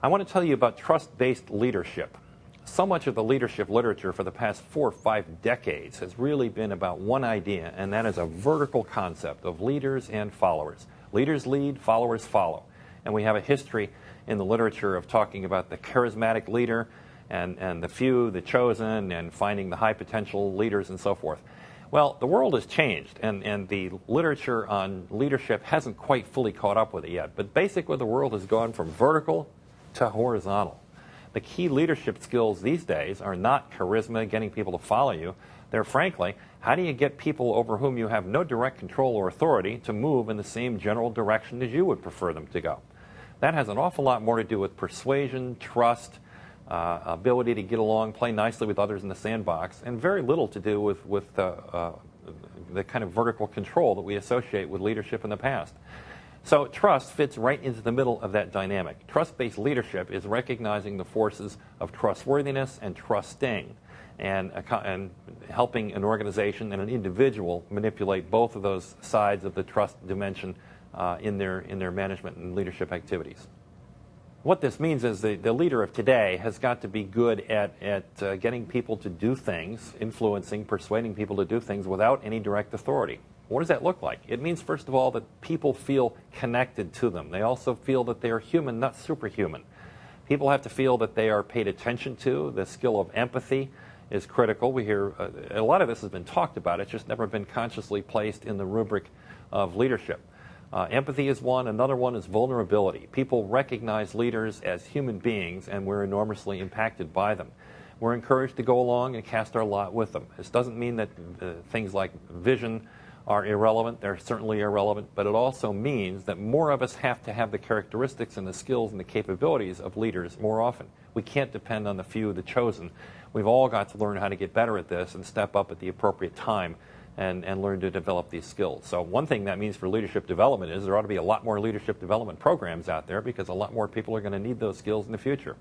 I want to tell you about trust-based leadership. So much of the leadership literature for the past 4 or 5 decades has really been about one idea, and that is a vertical concept of leaders and followers. Leaders lead, followers follow. And we have a history in the literature of talking about the charismatic leader and the few, the chosen, and finding the high potential leaders and so forth. Well, the world has changed, and the literature on leadership hasn't quite fully caught up with it yet. But basically, the world has gone from vertical to horizontal. The key leadership skills these days are not charisma, getting people to follow you. They're frankly, how do you get people over whom you have no direct control or authority to move in the same general direction as you would prefer them to go? That has an awful lot more to do with persuasion, trust, ability to get along, play nicely with others in the sandbox, and very little to do with the kind of vertical control that we associate with leadership in the past. So trust fits right into the middle of that dynamic. Trust-based leadership is recognizing the forces of trustworthiness and trusting, and helping an organization and an individual manipulate both of those sides of the trust dimension in their management and leadership activities. What this means is the leader of today has got to be good at getting people to do things, influencing, persuading people to do things without any direct authority. What does that look like? It means, first of all, that people feel connected to them. They also feel that they are human, not superhuman. People have to feel that they are paid attention to. The skill of empathy is critical. We hear a lot of this has been talked about. It's just never been consciously placed in the rubric of leadership. Empathy is one. Another one is vulnerability. People recognize leaders as human beings, and we're enormously impacted by them. We're encouraged to go along and cast our lot with them. This doesn't mean that things like vision are irrelevant. They're certainly irrelevant, but it also means that more of us have to have the characteristics and the skills and the capabilities of leaders more often. We can't depend on the few, the chosen. We've all got to learn how to get better at this and step up at the appropriate time and learn to develop these skills. So one thing that means for leadership development is there ought to be a lot more leadership development programs out there, because a lot more people are going to need those skills in the future.